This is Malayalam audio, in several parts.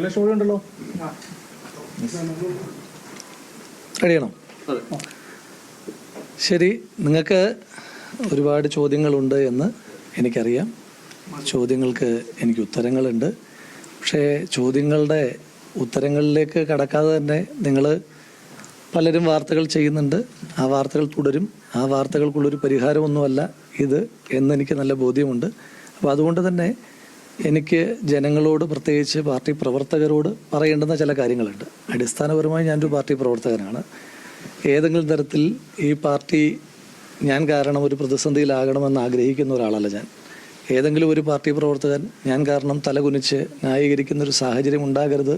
സ്റ്റോറി ഉണ്ടല്ലോ, റെഡിയാണോ? ശരി, നിങ്ങൾക്ക് ഒരുപാട് ചോദ്യങ്ങളുണ്ട് എന്ന് എനിക്കറിയാം. ചോദ്യങ്ങൾക്ക് എനിക്ക് ഉത്തരങ്ങളുണ്ട്. പക്ഷേ ചോദ്യങ്ങളുടെ ഉത്തരങ്ങളിലേക്ക് കടക്കാതെ തന്നെ നിങ്ങൾ പലരും വാർത്തകൾ ചെയ്യുന്നുണ്ട്. ആ വാർത്തകൾ തുടരും. ആ വാർത്തകൾക്കുള്ളൊരു പരിഹാരമൊന്നുമല്ല ഇത് എന്നെനിക്ക് നല്ല ബോധ്യമുണ്ട്. അപ്പോൾ അതുകൊണ്ട് തന്നെ എനിക്ക് ജനങ്ങളോട്, പ്രത്യേകിച്ച് പാർട്ടി പ്രവർത്തകരോട് പറയേണ്ടുന്ന ചില കാര്യങ്ങളുണ്ട്. അടിസ്ഥാനപരമായി ഞാനൊരു പാർട്ടി പ്രവർത്തകനാണ്. ഏതെങ്കിലും തരത്തിൽ ഈ പാർട്ടി ഞാൻ കാരണം ഒരു പ്രതിസന്ധിയിലാകണമെന്ന് ആഗ്രഹിക്കുന്ന ഒരാളല്ല ഞാൻ. ഏതെങ്കിലും ഒരു പാർട്ടി പ്രവർത്തകൻ ഞാൻ കാരണം തലകുനിച്ച് ന്യായീകരിക്കുന്നൊരു സാഹചര്യം ഉണ്ടാകരുത്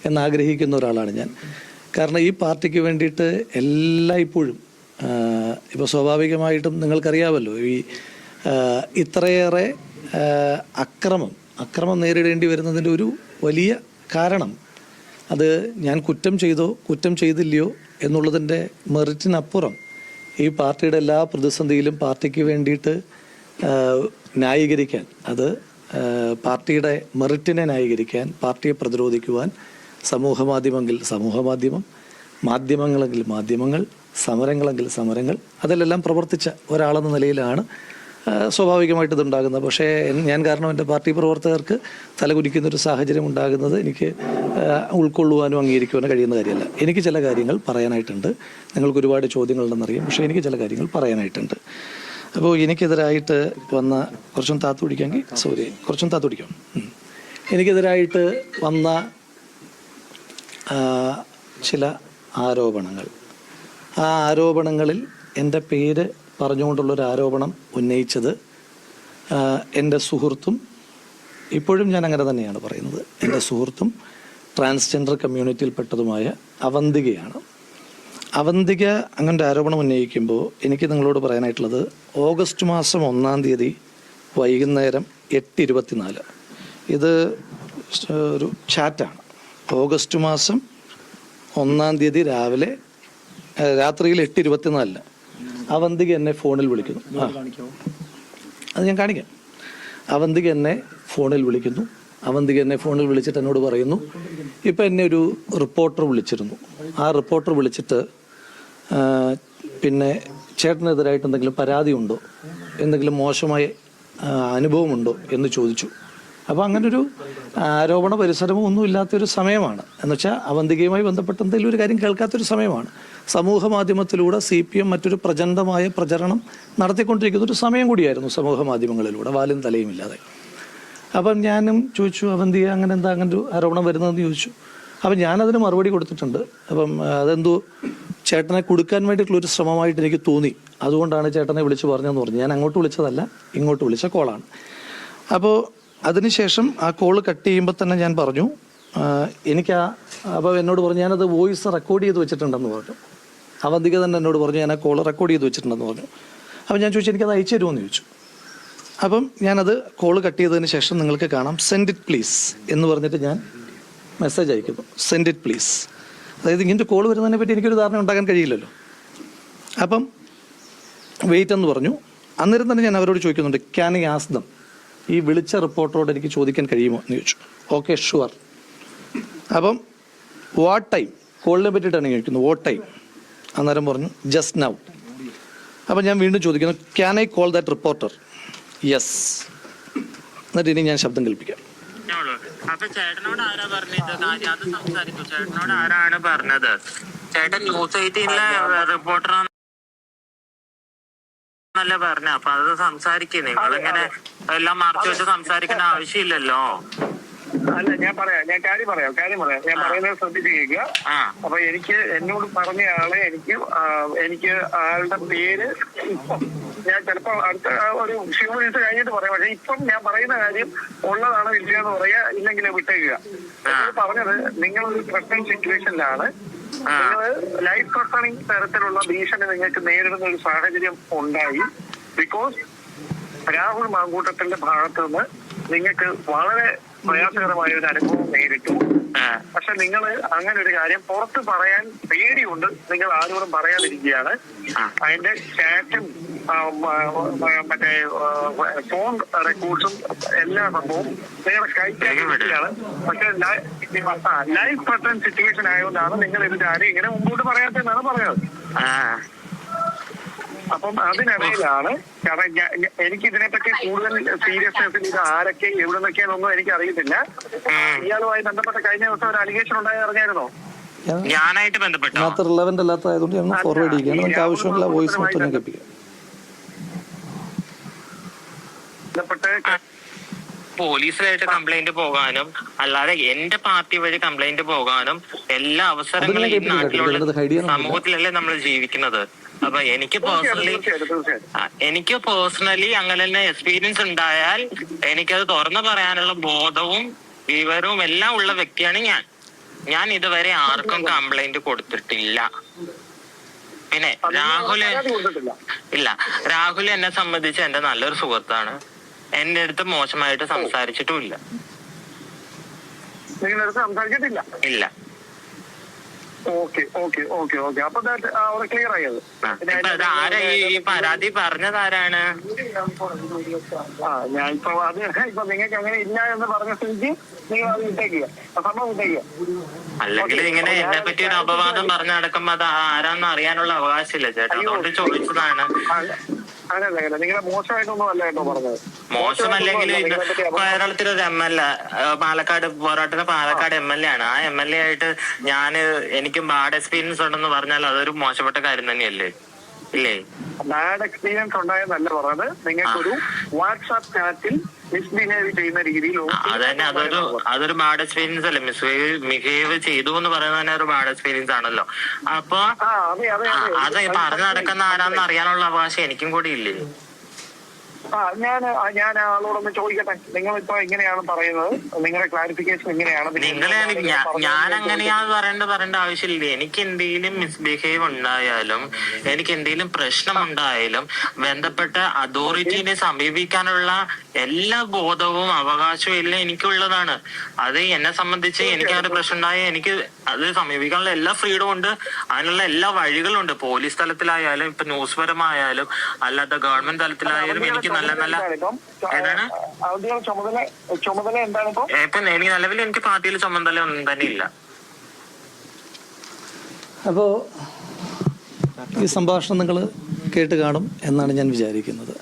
എന്നാഗ്രഹിക്കുന്ന ഒരാളാണ് ഞാൻ. കാരണം ഈ പാർട്ടിക്ക് വേണ്ടിയിട്ട് എല്ലായ്പ്പോഴും ഇപ്പോൾ സ്വാഭാവികമായിട്ടും നിങ്ങൾക്കറിയാമല്ലോ, ഈ ഇത്രയേറെ അക്രമം നേരിടേണ്ടി വരുന്നതിൻ്റെ ഒരു വലിയ കാരണം അത് ഞാൻ കുറ്റം ചെയ്തോ കുറ്റം ചെയ്തില്ലയോ എന്നുള്ളതിൻ്റെ മെറിറ്റിനപ്പുറം ഈ പാർട്ടിയുടെ എല്ലാ പ്രതിസന്ധിയിലും പാർട്ടിക്ക് വേണ്ടിയിട്ട് ന്യായീകരിക്കാൻ, അത് പാർട്ടിയുടെ മെറിറ്റിനെ ന്യായീകരിക്കാൻ, പാർട്ടിയെ പ്രതിരോധിക്കുവാൻ സമൂഹമാധ്യമമെങ്കിൽ സമൂഹമാധ്യമം, മാധ്യമങ്ങളെങ്കിൽ മാധ്യമങ്ങൾ, സമരങ്ങളെങ്കിൽ സമരങ്ങൾ, അതിലെല്ലാം പ്രവർത്തിച്ച ഒരാളെന്ന നിലയിലാണ് സ്വാഭാവികമായിട്ട് ഇതുണ്ടാകുന്നത്. പക്ഷേ ഞാൻ കാരണം എൻ്റെ പാർട്ടി പ്രവർത്തകർക്ക് തലകുനിക്കുന്നൊരു സാഹചര്യം ഉണ്ടാകുന്നത് എനിക്ക് ഉൾക്കൊള്ളുവാനും അംഗീകരിക്കുവാനും കഴിയുന്ന കാര്യമല്ല. എനിക്ക് ചില കാര്യങ്ങൾ പറയാനായിട്ടുണ്ട്. നിങ്ങൾക്ക് ഒരുപാട് ചോദ്യങ്ങളുണ്ടെന്നറിയാം, പക്ഷേ എനിക്ക് ചില കാര്യങ്ങൾ പറയാനായിട്ടുണ്ട്. അപ്പോൾ എനിക്കെതിരായിട്ട് വന്ന കുറച്ചും താത്തു പിടിക്കാം. എനിക്കെതിരായിട്ട് വന്ന ചില ആരോപണങ്ങൾ, ആ ആരോപണങ്ങളിൽ എൻ്റെ പേര് പറഞ്ഞുകൊണ്ടുള്ളൊരു ആരോപണം ഉന്നയിച്ചത് എൻ്റെ സുഹൃത്തും, ഇപ്പോഴും ഞാൻ അങ്ങനെ തന്നെയാണ് പറയുന്നത്, എൻ്റെ സുഹൃത്തും ട്രാൻസ്ജെൻഡർ കമ്മ്യൂണിറ്റിയിൽപ്പെട്ടതുമായ അവന്തികയാണ്. അവന്തിക അങ്ങനൊരു ആരോപണം ഉന്നയിക്കുമ്പോൾ എനിക്ക് നിങ്ങളോട് പറയാനായിട്ടുള്ളത്, ഓഗസ്റ്റ് മാസം 1-ാം തീയതി വൈകുന്നേരം 8:24, ഇത് ഒരു ചാറ്റാണ്. ഓഗസ്റ്റ് മാസം 1-ാം തീയതി രാത്രിയിൽ 8:24 അവന്തിക എന്നെ ഫോണിൽ വിളിക്കുന്നു. അത് ഞാൻ കാണിക്കാം. അവന്തിക എന്നെ ഫോണിൽ വിളിക്കുന്നു. അവന്തിക എന്നെ ഫോണിൽ വിളിച്ചിട്ട് എന്നോട് പറയുന്നു, ഇപ്പം എന്നെ ഒരു റിപ്പോർട്ടർ വിളിച്ചിരുന്നു. ആ റിപ്പോർട്ടർ വിളിച്ചിട്ട് പിന്നെ ചേട്ടനെതിരായിട്ട് എന്തെങ്കിലും പരാതിയുണ്ടോ, എന്തെങ്കിലും മോശമായ അനുഭവമുണ്ടോ എന്ന് ചോദിച്ചു. അപ്പോൾ അങ്ങനൊരു ആരോപണ പരിസരമോ ഒന്നും ഇല്ലാത്തൊരു സമയമാണ്. എന്നുവെച്ചാൽ അവന്തികയുമായി ബന്ധപ്പെട്ട എന്തെങ്കിലും ഒരു കാര്യം കേൾക്കാത്തൊരു സമയമാണ്. സമൂഹ മാധ്യമത്തിലൂടെ CPM മറ്റൊരു പ്രചണ്ഡമായ പ്രചരണം നടത്തിക്കൊണ്ടിരിക്കുന്ന ഒരു സമയം കൂടിയായിരുന്നു സമൂഹ മാധ്യമങ്ങളിലൂടെ, വാലും തലയും ഇല്ലാതെ. അപ്പം ഞാനും ചോദിച്ചു, അവന്തിക അങ്ങനൊരു ആരോപണം വരുന്നതെന്ന് ചോദിച്ചു. അപ്പം ഞാനതിന് മറുപടി കൊടുത്തിട്ടുണ്ട്. അപ്പം അതെന്തോ ചേട്ടനെ കൊടുക്കാൻ വേണ്ടിയിട്ടുള്ളൊരു ശ്രമമായിട്ട് എനിക്ക് തോന്നി, അതുകൊണ്ടാണ് ചേട്ടനെ വിളിച്ച് പറഞ്ഞതെന്ന് പറഞ്ഞു. ഞാൻ അങ്ങോട്ട് വിളിച്ചതല്ല, ഇങ്ങോട്ട് വിളിച്ച കോളാണ്. അപ്പോൾ അതിനുശേഷം ആ കോള് കട്ട് ചെയ്യുമ്പോൾ തന്നെ ഞാൻ പറഞ്ഞു, അപ്പോൾ എന്നോട് പറഞ്ഞു ഞാനത് വോയിസ് റെക്കോർഡ് ചെയ്ത് വെച്ചിട്ടുണ്ടെന്ന് പറഞ്ഞു. അവന്തിക തന്നെ എന്നോട് പറഞ്ഞു ഞാൻ ആ കോള് റെക്കോർഡ് ചെയ്ത് വെച്ചിട്ടുണ്ടെന്ന് പറഞ്ഞു. അപ്പം ഞാൻ ചോദിച്ചു, എനിക്കത് അയച്ചു തരുമോ എന്ന് ചോദിച്ചു. അപ്പം ഞാനത് കോള് കട്ട് ചെയ്തതിന് ശേഷം നിങ്ങൾക്ക് കാണാം, സെൻഡ് ഇറ്റ് പ്ലീസ് എന്ന് പറഞ്ഞിട്ട് ഞാൻ മെസ്സേജ് അയക്കുന്നു. Send it please. അതായത് ഇങ്ങനത്തെ കോള് വരുന്നതിനെ പറ്റി എനിക്കൊരു ധാരണ ഉണ്ടാക്കാൻ കഴിയില്ലല്ലോ. അപ്പം വെയിറ്റ് എന്ന് പറഞ്ഞു. അന്നേരം തന്നെ ഞാൻ അവരോട് ചോദിക്കുന്നുണ്ട്, ക്യാൻ ഐ ആസ്ക് ദം, ഈ വിളിച്ച റിപ്പോർട്ടറോട് എനിക്ക് ചോദിക്കാൻ കഴിയുമോ എന്ന് ചോദിച്ചു. Okay, sure. അപ്പം വാട്ട് ടൈം, കോളിനെ പറ്റിയിട്ടാണ് ചോദിക്കുന്നത്, വാട്ട് ടൈം. അന്നേരം പറഞ്ഞു ജസ്റ്റ് നൗ. അപ്പം ഞാൻ വീണ്ടും ചോദിക്കുന്നു, can I call that reporter? Yes. എന്നിട്ട് ഇനി ഞാൻ ശബ്ദം കേൾപ്പിക്കാം. അപ്പൊ ചേട്ടനോട് ആരാ പറഞ്ഞത്? അത് സംസാരിക്കും. ചേട്ടനോട് ആരാണ് പറഞ്ഞത്? ചേട്ടൻ ന്യൂസ് 18-ലെ റിപ്പോർട്ടറാണ് ല്ല പറഞ്ഞ. അപ്പൊ അത് സംസാരിക്കേ. നിങ്ങളിങ്ങനെ എല്ലാം മറച്ചു വെച്ച് സംസാരിക്കേണ്ട ആവശ്യമില്ലല്ലോ. അല്ല, ഞാൻ കാര്യം പറയാം. ഞാൻ പറയുന്നത് ശ്രദ്ധിച്ച് കേൾക്കുക. അപ്പൊ എന്നോട് പറഞ്ഞ ആളെ എനിക്ക് ആളുടെ പേര് ഞാൻ ചിലപ്പോ അടുത്ത ഒരു ഫ്യൂ മിനിറ്റ്സ് കഴിഞ്ഞിട്ട് പറയാം. പക്ഷെ ഇപ്പം ഞാൻ പറയുന്ന കാര്യം ഉള്ളതാണോ ഇല്ലയെന്ന് പറയാ, ഇല്ലെങ്കിലേ വിട്ടേക്കുക. പറഞ്ഞത് നിങ്ങളൊരു പ്രസന്റ് സിറ്റുവേഷനിലാണ്, നിങ്ങൾ ലൈഫ് ത്രട്ടണിങ് തരത്തിലുള്ള ഭീഷണി നിങ്ങൾക്ക് നേരിടുന്ന ഒരു സാഹചര്യം ഉണ്ടായി. ബിക്കോസ് രാഹുൽ മാങ്കൂട്ടത്തിന്റെ ഭാഗത്തു നിന്ന് നിങ്ങൾക്ക് വളരെ പ്രയാസകരമായ ഒരു അനുഭവം നേരിട്ടു. പക്ഷെ നിങ്ങൾ അങ്ങനെ ഒരു കാര്യം പുറത്ത് പറയാൻ പേടിയുണ്ട്, നിങ്ങൾ ആരോടും പറയാതിരിക്കുകയാണ്. അതിന്റെ ചാറ്റും മറ്റേ ഫോൺ റെക്കോർഡ്സും എല്ലാ സംഭവം നിങ്ങളുടെ കൈക്കാണ്. പക്ഷെ ലൈഫ് ത്രെട്ടൻ സിറ്റുവേഷൻ ആയതുകൊണ്ടാണ് നിങ്ങൾ ഇതിന്റെ ആരും ഇങ്ങനെ മുമ്പോട്ട് പറയാത്തതെന്നാണ് പറയുന്നത്. അപ്പം അതിനിടയിലാണ്, കാരണം എനിക്ക് ഇതിനെപ്പറ്റി കൂടുതൽ സീരിയസ്നെസ്സിൽ ഇത് ആരൊക്കെ എവിടെ നിന്നൊക്കെയാണെന്നൊന്നും എനിക്ക് അറിയത്തില്ല. ഇയാളുമായി ബന്ധപ്പെട്ട കഴിഞ്ഞ ദിവസം ഒരു അലിഗേഷൻ ഉണ്ടായി അറിഞ്ഞായിരുന്നോ? ഞാനായിട്ട് ബന്ധപ്പെട്ടു റിലവന്റ് അല്ലാത്തതായതുകൊണ്ട് ഞങ്ങൾ ഫോർവേഡ് ചെയ്യുകയാണ്. നമുക്ക് ആവശ്യമുള്ള വോയിസ് മൊത്തം ഞാൻ കേൾപ്പിക്കാം. പോലീസിലായിട്ട് കംപ്ലൈന്റ് പോകാനും അല്ലാതെ എന്റെ പാർട്ടി വഴി കംപ്ലൈന്റ് പോകാനും എല്ലാ അവസരങ്ങളും ഈ നാട്ടിലുള്ള സമൂഹത്തിലല്ലേ നമ്മൾ ജീവിക്കുന്നത്. അപ്പൊ എനിക്ക് പേഴ്സണലി അങ്ങനെ തന്നെ എക്സ്പീരിയൻസ് ഉണ്ടായാൽ എനിക്കത് തുറന്നു പറയാനുള്ള ബോധവും വിവരവും എല്ലാം ഉള്ള വ്യക്തിയാണ് ഞാൻ ഇതുവരെ ആർക്കും കംപ്ലൈന്റ് കൊടുത്തിട്ടില്ല. പിന്നെ രാഹുൽ എന്നെ സംബന്ധിച്ച് എന്റെ നല്ലൊരു സുഹൃത്താണ്. എന്റെ അടുത്ത് മോശമായിട്ട് സംസാരിച്ചിട്ടുമില്ല. ഇല്ല. ആരാ ഈ പരാതി പറഞ്ഞതാരാണ്? നിങ്ങൾക്ക് അങ്ങനെ ഇല്ല എന്ന് പറഞ്ഞ സ്ഥിതിക്ക് നിങ്ങൾ അത് വിട്ടേക്കുക, സംഭവം വിട്ടേക്കുക. അല്ലെങ്കിൽ ഇങ്ങനെ എന്നെ പറ്റി ഒരു അപവാദം പറഞ്ഞു നടക്കുമ്പോ അത് ആരാന്ന് അറിയാനുള്ള അവകാശമില്ല ചേട്ടാ, അതുകൊണ്ട് ചോദിച്ചതാണ്. അങ്ങനല്ല, നിങ്ങളെ മോശമായിട്ടൊന്നും അല്ല കേട്ടോ പറഞ്ഞത്. മോശമല്ലെങ്കിൽ കേരളത്തിലൊരു MLA പാലക്കാട് MLA ആണ്. ആ MLA ആയിട്ട് എനിക്കും ബാഡ് എക്സ്പീരിയൻസ് ഉണ്ടെന്ന് പറഞ്ഞാൽ അതൊരു മോശപ്പെട്ട കാര്യം തന്നെയല്ലേ? ഇല്ലേ? ബാഡ് എക്സ്പീരിയൻസ് ഉണ്ടായെന്നല്ല പറഞ്ഞത്, നിങ്ങൾക്കൊരു വാട്സാപ്പ് ചാറ്റിൽ മിസ്ബിഹേവ് ചെയ്യുന്ന രീതിയിൽ അതന്നെ അതൊരു ബാഡ് എക്സ്പീരിയൻസ് അല്ലേ? മിസ്ബിഹേവ് ചെയ്തു എന്ന് പറയുന്നത് തന്നെ ഒരു ബാഡ് എക്സ്പീരിയൻസ് ആണല്ലോ. അപ്പൊ അത് പറഞ്ഞു നടക്കുന്ന ആരാന്ന് അറിയാനുള്ള അവകാശം എനിക്കും കൂടി ഇല്ലേ? ഞാൻ ആളോടൊന്ന് ചോദിക്കട്ടെ, നിങ്ങളിപ്പോ എങ്ങനെയാണ് പറയുന്നത്, നിങ്ങളുടെ ക്ലാരിഫിക്കേഷൻ എങ്ങനെയാണ്? ഞാൻ അങ്ങനെയാന്ന് പറയേണ്ട ആവശ്യമില്ല. എനിക്ക് എന്തെങ്കിലും മിസ്ബിഹേവ് ഉണ്ടായാലും എനിക്ക് എന്തെങ്കിലും പ്രശ്നം ഉണ്ടായാലും ബന്ധപ്പെട്ട അതോറിറ്റീനെ സമീപിക്കാനുള്ള എല്ലാ ബോധവും അവകാശവും എല്ലാം എനിക്കുള്ളതാണ്. അത് എന്നെ സംബന്ധിച്ച് എനിക്ക് ആ ഒരു പ്രശ്നം ഉണ്ടായാൽ എനിക്ക് അത് സമീപിക്കാനുള്ള എല്ലാ ഫ്രീഡം ഉണ്ട്, അതിനുള്ള എല്ലാ വഴികളും ഉണ്ട്. പോലീസ് തലത്തിലായാലും ഇപ്പൊ ന്യൂസ് പരമായാലും അല്ലാത്ത ഗവൺമെന്റ് തലത്തിലായാലും എനിക്ക് നല്ല ഏതാണ് ചുമതല എന്താണ് ഇപ്പൊ എനിക്ക് നിലവിൽ എനിക്ക് പാർട്ടിയിൽ ചുമതല ഒന്നും തന്നെ ഇല്ല. അപ്പോൾ ഈ സംഭാഷണം നിങ്ങൾ കേട്ട് കാണും എന്നാണ് ഞാൻ വിചാരിക്കുന്നത്.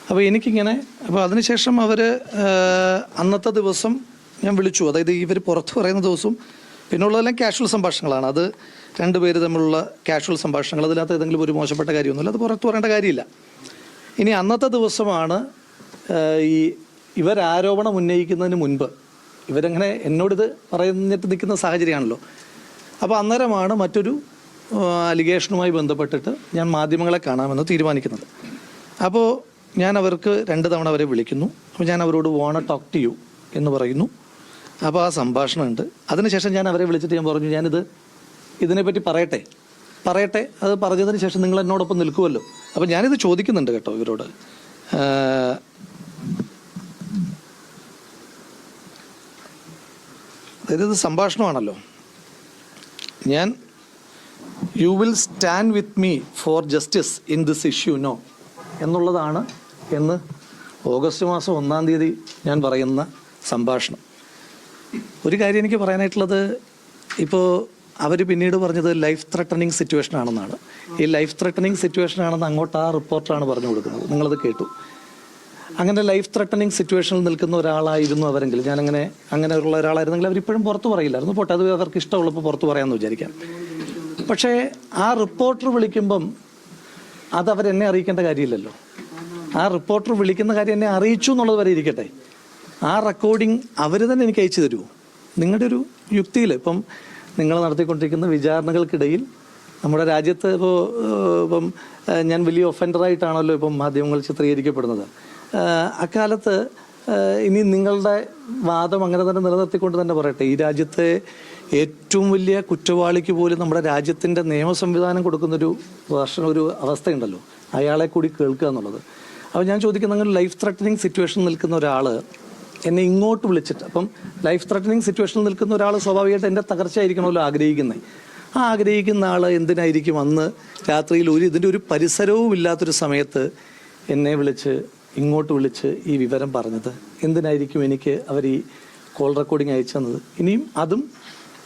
അപ്പോൾ എനിക്കിങ്ങനെ അതിനുശേഷം അവർ അന്നത്തെ ദിവസം ഞാൻ വിളിച്ചു, അതായത് ഇവർ പുറത്ത് പറയുന്ന ദിവസവും പിന്നുള്ളതെല്ലാം കാഷ്വൽ സംഭാഷണങ്ങളാണ്. അത് രണ്ടുപേര് തമ്മിലുള്ള കാഷ്വൽ സംഭാഷണങ്ങൾ, അതിനകത്ത് ഏതെങ്കിലും ഒരു മോശപ്പെട്ട കാര്യമൊന്നുമില്ല, അത് പുറത്ത് പറയേണ്ട കാര്യമില്ല. ഇനി അന്നത്തെ ദിവസമാണ് ഇവരാരോപണം ഉന്നയിക്കുന്നതിന് മുൻപ് ഇവരങ്ങനെ എന്നോടിത് പറഞ്ഞിട്ട് നിൽക്കുന്ന സാഹചര്യമാണല്ലോ. അപ്പോൾ അന്നേരമാണ് മറ്റൊരു അലിഗേഷനുമായി ബന്ധപ്പെട്ടിട്ട് ഞാൻ മാധ്യമങ്ങളെ കാണാമെന്ന് തീരുമാനിക്കുന്നത്. അപ്പോൾ ഞാൻ അവർക്ക് 2 തവണ അവരെ വിളിക്കുന്നു. അപ്പോൾ ഞാൻ അവരോട് വോണ ടോക്ക് ടു യു എന്ന് പറയുന്നു. അപ്പോൾ ആ സംഭാഷണമുണ്ട്. അതിനുശേഷം ഞാൻ അവരെ വിളിച്ചിട്ട് ഞാൻ പറഞ്ഞു, ഇതിനെപ്പറ്റി പറയട്ടെ, അത് പറഞ്ഞതിന് ശേഷം നിങ്ങൾ എന്നോടൊപ്പം നിൽക്കുമല്ലോ. അപ്പം ഞാനിത് ചോദിക്കുന്നുണ്ട് കേട്ടോ ഇവരോട്. അതായത് ഇത് സംഭാഷണമാണല്ലോ. You will stand with me for justice in this issue no എന്നുള്ളതാണ് എന്ന് ഓഗസ്റ്റ് മാസം 1-ാം തീയതി ഞാൻ പറയുന്ന സംഭാഷണം. ഒരു കാര്യം എനിക്ക് പറയാനായിട്ടുള്ളത്, ഇപ്പോൾ അവർ പിന്നീട് പറഞ്ഞത് ലൈഫ് ത്രെട്ടനിങ് സിറ്റുവേഷൻ ആണെന്നാണ്. ഈ ലൈഫ് ത്രെട്ടനിങ് സിറ്റുവേഷൻ ആണെന്ന് അങ്ങോട്ട് ആ റിപ്പോർട്ടറാണ് പറഞ്ഞു കൊടുക്കുന്നത്. നിങ്ങളത് കേട്ടു. അങ്ങനെ ലൈഫ് ത്രെട്ടനിങ് സിറ്റുവേഷനിൽ നിൽക്കുന്ന ഒരാളായിരുന്നു അവരെങ്കിൽ, അങ്ങനെയുള്ള ഒരാളായിരുന്നെങ്കിൽ അവരിപ്പോഴും പുറത്ത് പറയില്ലായിരുന്നു. പോട്ടെ, അത് അവർക്ക് ഇഷ്ടമുള്ളപ്പോൾ പുറത്ത് പറയാമെന്ന് വിചാരിക്കാം. പക്ഷേ ആ റിപ്പോർട്ടർ വിളിക്കുമ്പം അത് അവരെന്നെ അറിയിക്കേണ്ട കാര്യമില്ലല്ലോ. ആ റിപ്പോർട്ടർ വിളിക്കുന്ന കാര്യം എന്നെ അറിയിച്ചു എന്നുള്ളത് വരെ ഇരിക്കട്ടെ. ആ റെക്കോർഡിങ് അവർ തന്നെ എനിക്ക് അയച്ചു തരുമോ? നിങ്ങളുടെ ഒരു യുക്തിയിൽ ഇപ്പം നിങ്ങൾ നടത്തിക്കൊണ്ടിരിക്കുന്ന വിചാരണകൾക്കിടയിൽ നമ്മുടെ രാജ്യത്ത് ഇപ്പം ഞാൻ വലിയ ഒഫൻഡറായിട്ടാണല്ലോ ഇപ്പം മാധ്യമങ്ങൾ ചിത്രീകരിക്കപ്പെടുന്നത്. അക്കാലത്ത് ഇനി നിങ്ങളുടെ വാദം അങ്ങനെ തന്നെ നിലനിർത്തിക്കൊണ്ട് തന്നെ പറയട്ടെ, ഈ രാജ്യത്തെ ഏറ്റവും വലിയ കുറ്റവാളിക്ക് പോലും നമ്മുടെ രാജ്യത്തിൻ്റെ നിയമ സംവിധാനം കൊടുക്കുന്നൊരു ഒരു അവസ്ഥയുണ്ടല്ലോ, അയാളെ കൂടി കേൾക്കുക എന്നുള്ളത്. അപ്പോൾ ഞാൻ ചോദിക്കുന്ന, അങ്ങനെ ലൈഫ് ത്രെട്ടനിങ് സിറ്റുവേഷൻ നിൽക്കുന്ന ഒരാൾ എന്നെ ഇങ്ങോട്ട് വിളിച്ചിട്ട്, അപ്പം ലൈഫ് ത്രെട്ടനിങ് സിറ്റുവേഷനിൽ നിൽക്കുന്ന ഒരാൾ സ്വാഭാവികമായിട്ട് എൻ്റെ തകർച്ചയായിരിക്കണമല്ലോ ആഗ്രഹിക്കുന്നത്. ആ ആഗ്രഹിക്കുന്ന ആൾ എന്തിനായിരിക്കും അന്ന് രാത്രിയിൽ ഇതിൻ്റെ ഒരു പരിസരവും ഇല്ലാത്തൊരു സമയത്ത് എന്നെ വിളിച്ച് ഇങ്ങോട്ട് വിളിച്ച് ഈ വിവരം പറഞ്ഞത്? എന്തിനായിരിക്കും എനിക്ക് അവർ ഈ കോൾ റെക്കോർഡിംഗ് അയച്ചു തന്നത്? ഇനിയും അതും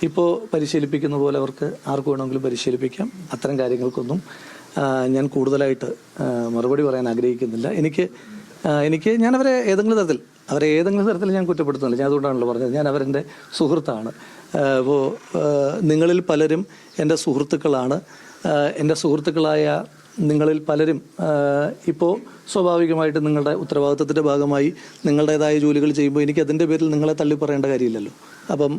ഇപ്പോൾ പരിശീലിപ്പിക്കുന്ന പോലെ അവർക്ക് ആർക്ക് വേണമെങ്കിലും പരിശീലിപ്പിക്കാം. അത്തരം കാര്യങ്ങൾക്കൊന്നും ഞാൻ കൂടുതലായിട്ട് മറുപടി പറയാൻ ആഗ്രഹിക്കുന്നില്ല. എനിക്ക് ഞാൻ അവരെ ഏതെങ്കിലും തരത്തിൽ ഞാൻ കുറ്റപ്പെടുത്തുന്നില്ല. ഞാൻ അതുകൊണ്ടാണല്ലോ പറഞ്ഞത്, ഞാൻ അവരെൻ്റെ സുഹൃത്താണ്. അപ്പോൾ നിങ്ങളിൽ പലരും എൻ്റെ സുഹൃത്തുക്കളാണ്. എൻ്റെ സുഹൃത്തുക്കളായ നിങ്ങളിൽ പലരും ഇപ്പോൾ സ്വാഭാവികമായിട്ട് നിങ്ങളുടെ ഉത്തരവാദിത്വത്തിൻ്റെ ഭാഗമായി നിങ്ങളുടേതായ ജോലികൾ ചെയ്യുമ്പോൾ എനിക്ക് അതിൻ്റെ പേരിൽ നിങ്ങളെ തള്ളി പറയേണ്ട കാര്യമില്ലല്ലോ. അപ്പം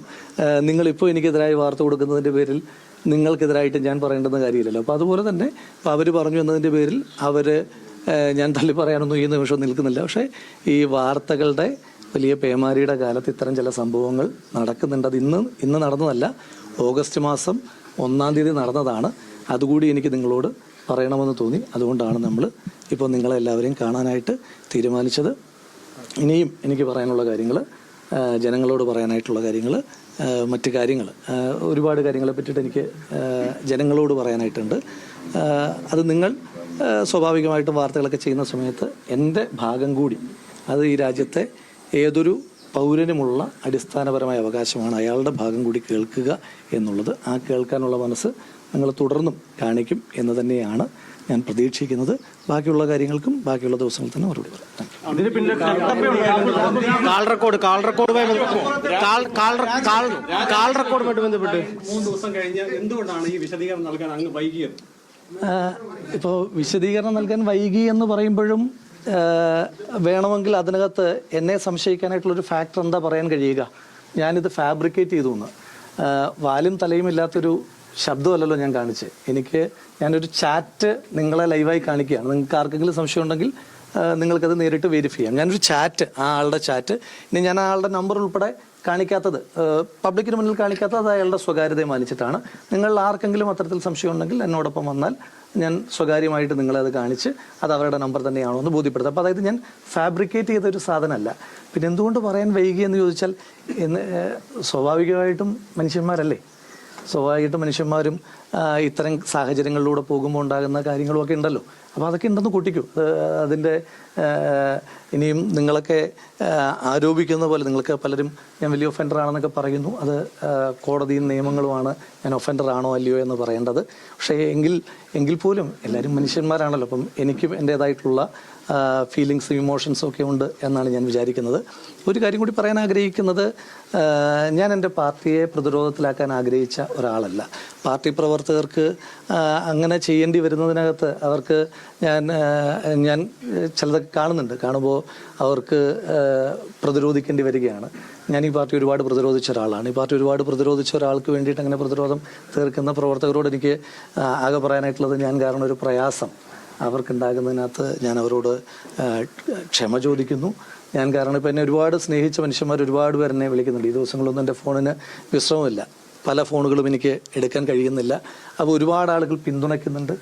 നിങ്ങളിപ്പോൾ എനിക്കെതിരായി വാർത്ത കൊടുക്കുന്നതിൻ്റെ പേരിൽ നിങ്ങൾക്കെതിരായിട്ട് ഞാൻ പറയേണ്ടുന്ന കാര്യമില്ലല്ലോ. അപ്പോൾ അതുപോലെ തന്നെ ഇപ്പോൾ അവർ പറഞ്ഞു എന്നതിൻ്റെ പേരിൽ ഞാൻ തള്ളി പറയാനൊന്നും ഈ നിമിഷം നിൽക്കുന്നില്ല. പക്ഷേ ഈ വാർത്തകളുടെ വലിയ പേമാരിയുടെ കാലത്ത് ഇത്തരം ചില സംഭവങ്ങൾ നടക്കുന്നുണ്ട്. അത് ഇന്ന് നടന്നതല്ല, ഓഗസ്റ്റ് മാസം 1-ാം തീയതി നടന്നതാണ്. അതുകൂടി എനിക്ക് നിങ്ങളോട് പറയണമെന്ന് തോന്നി. അതുകൊണ്ടാണ് നമ്മൾ ഇപ്പോൾ നിങ്ങളെല്ലാവരെയും കാണാനായിട്ട് തീരുമാനിച്ചത്. ഇനിയും എനിക്ക് പറയാനുള്ള കാര്യങ്ങൾ, ജനങ്ങളോട് പറയാനായിട്ടുള്ള കാര്യങ്ങൾ, മറ്റ് കാര്യങ്ങൾ, ഒരുപാട് കാര്യങ്ങളെ പറ്റിയിട്ട് എനിക്ക് ജനങ്ങളോട് പറയാനായിട്ടുണ്ട്. അത് നിങ്ങൾ സ്വാഭാവികമായിട്ടും വാർത്തകളൊക്കെ ചെയ്യുന്ന സമയത്ത് എൻ്റെ ഭാഗം കൂടി, അത് ഈ രാജ്യത്തെ ഏതൊരു പൗരനുമുള്ള അടിസ്ഥാനപരമായ അവകാശമാണ്, അയാളുടെ ഭാഗം കൂടി കേൾക്കുക എന്നുള്ളത്. ആ കേൾക്കാനുള്ള മനസ്സ് നിങ്ങൾ തുടർന്നും കാണിക്കും എന്ന് തന്നെയാണ് ഞാൻ പ്രതീക്ഷിക്കുന്നത്. ബാക്കിയുള്ള കാര്യങ്ങൾക്കും ബാക്കിയുള്ള ദിവസങ്ങളിൽ തന്നെ മറുപടി പറയാം. കാൾ റെക്കോർഡുമായിട്ട് ബന്ധപ്പെട്ട് 3 ദിവസം കഴിഞ്ഞ് എന്തുകൊണ്ടാണ് ഈ വിശദീകരണം നൽകാൻ അങ്ങ് വൈകിയത്? ഇപ്പോൾ വിശദീകരണം നൽകാൻ വൈകി എന്ന് പറയുമ്പോഴും വേണമെങ്കിൽ അതിനകത്ത് എന്നെ സംശയിക്കാനായിട്ടുള്ളൊരു ഫാക്ടർ എന്താ പറയാൻ കഴിയുക? ഞാനിത് ഫാബ്രിക്കേറ്റ് ചെയ്തു എന്ന്. വാലും തലയും ഇല്ലാത്തൊരു ശബ്ദമല്ലല്ലോ ഞാൻ കാണിച്ച്. ഞാനൊരു ചാറ്റ് നിങ്ങളെ ലൈവായി കാണിക്കുകയാണ്. നിങ്ങൾക്ക് ആർക്കെങ്കിലും സംശയം ഉണ്ടെങ്കിൽ നിങ്ങൾക്കത് നേരിട്ട് വെരിഫൈ ചെയ്യാം. ഞാനൊരു ചാറ്റ്, ആ ആളുടെ ചാറ്റ്, ഇനി ഞാൻ ആ ആളുടെ നമ്പർ ഉൾപ്പെടെ കാണിക്കാത്തത്, പബ്ലിക്കിന് മുന്നിൽ കാണിക്കാത്തത് അത് അയാളുടെ സ്വകാര്യതയെ മാനിച്ചിട്ടാണ്. നിങ്ങൾ ആർക്കെങ്കിലും അത്തരത്തിൽ സംശയം ഉണ്ടെങ്കിൽ എന്നോടൊപ്പം വന്നാൽ ഞാൻ സ്വകാര്യമായിട്ട് നിങ്ങളെ അത് കാണിച്ച് അത് അവരുടെ നമ്പർ തന്നെയാണോ എന്ന് ബോധ്യപ്പെടുത്തും. അപ്പോൾ അതായത് ഞാൻ ഫാബ്രിക്കേറ്റ് ചെയ്തൊരു സാധനമല്ല. പിന്നെ എന്തുകൊണ്ട് പറയാൻ വൈകി എന്ന് ചോദിച്ചാൽ, സ്വാഭാവികമായിട്ടും മനുഷ്യന്മാരല്ലേ, സ്വാഭാവികമായിട്ടും മനുഷ്യന്മാരും ഇത്തരം സാഹചര്യങ്ങളിലൂടെ പോകുമ്പോൾ ഉണ്ടാകുന്ന കാര്യങ്ങളുമൊക്കെ ഉണ്ടല്ലോ. അപ്പോൾ അതൊക്കെ ഉണ്ടെന്ന് കൂട്ടിക്കൂ. അതിൻ്റെ ഇനിയും നിങ്ങളൊക്കെ ആരോപിക്കുന്ന പോലെ, നിങ്ങൾക്ക് പലരും ഞാൻ വലിയ ഒഫൻഡർ ആണെന്നൊക്കെ പറയുന്നു. അത് കോടതിയും നിയമങ്ങളുമാണ് ഞാൻ ഒഫൻഡർ ആണോ അല്ലയോ എന്ന് പറയേണ്ടത്. പക്ഷേ എങ്കിൽ പോലും എല്ലാവരും മനുഷ്യന്മാരാണല്ലോ. അപ്പം എനിക്കും എൻ്റേതായിട്ടുള്ള ഫീലിങ്സും ഇമോഷൻസും ഒക്കെ ഉണ്ട് എന്നാണ് ഞാൻ വിചാരിക്കുന്നത്. ഒരു കാര്യം കൂടി പറയാൻ ആഗ്രഹിക്കുന്നത്, ഞാൻ എൻ്റെ പാർട്ടിയെ പ്രതിരോധത്തിലാക്കാൻ ആഗ്രഹിച്ച ഒരാളല്ല. പാർട്ടി പ്രവർത്തകർക്ക് അങ്ങനെ ചെയ്യേണ്ടി വരുന്നതിനകത്ത് അവർക്ക് ഞാൻ ചിലതൊക്കെ കാണുമ്പോൾ അവർക്ക് പ്രതിരോധിക്കേണ്ടി വരികയാണ്. ഞാൻ ഈ പാർട്ടി ഒരുപാട് പ്രതിരോധിച്ച ഒരാളാണ്. ഈ പാർട്ടി ഒരുപാട് പ്രതിരോധിച്ച ഒരാൾക്ക് വേണ്ടിയിട്ട് അങ്ങനെ പ്രതിരോധം തീർക്കുന്ന പ്രവർത്തകരോട് എനിക്ക് ആകെ പറയാനായിട്ടുള്ളത്, ഞാൻ കാരണം ഒരു പ്രയാസം അവർക്കുണ്ടാകുന്നതിനകത്ത് ഞാൻ അവരോട് ക്ഷമ ചോദിക്കുന്നു. ഞാൻ കാരണം ഇപ്പം എന്നെ ഒരുപാട് സ്നേഹിച്ച മനുഷ്യന്മാർ ഒരുപാട് പേർ എന്നെ വിളിക്കുന്നുണ്ട്. ഈ ദിവസങ്ങളൊന്നും എൻ്റെ ഫോണിന് വിശ്രമമില്ല. പല ഫോണുകളും എനിക്ക് എടുക്കാൻ കഴിയുന്നില്ല. അപ്പോൾ ഒരുപാട് ആളുകൾ പിന്തുണയ്ക്കുന്നുണ്ട്,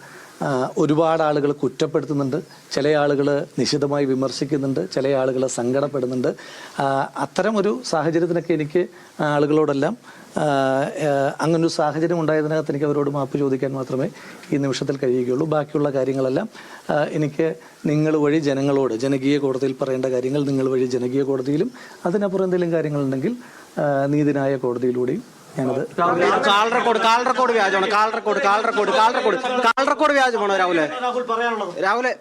ഒരുപാട് ആളുകൾ കുറ്റപ്പെടുത്തുന്നുണ്ട്, ചില ആളുകൾ നിശിതമായി വിമർശിക്കുന്നുണ്ട്, ചില ആളുകൾ സങ്കടപ്പെടുന്നുണ്ട്. അത്തരം ഒരു സാഹചര്യത്തിനൊക്കെ എനിക്ക് ആളുകളോടെല്ലാം അങ്ങനൊരു സാഹചര്യം ഉണ്ടായതിനകത്ത് എനിക്ക് അവരോട് മാപ്പ് ചോദിക്കാൻ മാത്രമേ ഈ നിമിഷത്തിൽ കഴിയുകയുള്ളൂ. ബാക്കിയുള്ള കാര്യങ്ങളെല്ലാം എനിക്ക് നിങ്ങൾ വഴി ജനങ്ങളോട്, ജനകീയ കോടതിയിൽ പറയേണ്ട കാര്യങ്ങൾ നിങ്ങൾ വഴി ജനകീയ കോടതിയിലും, അതിനപ്പുറം എന്തെങ്കിലും കാര്യങ്ങളുണ്ടെങ്കിൽ നീതിന്യായ കോടതിയിലൂടെയും ഞാനത്. കാൾ റെക്കോർഡ് വ്യാജമാണ്. കാൾ റെക്കോർഡ് വ്യാജമാണോ രാഹുലെ?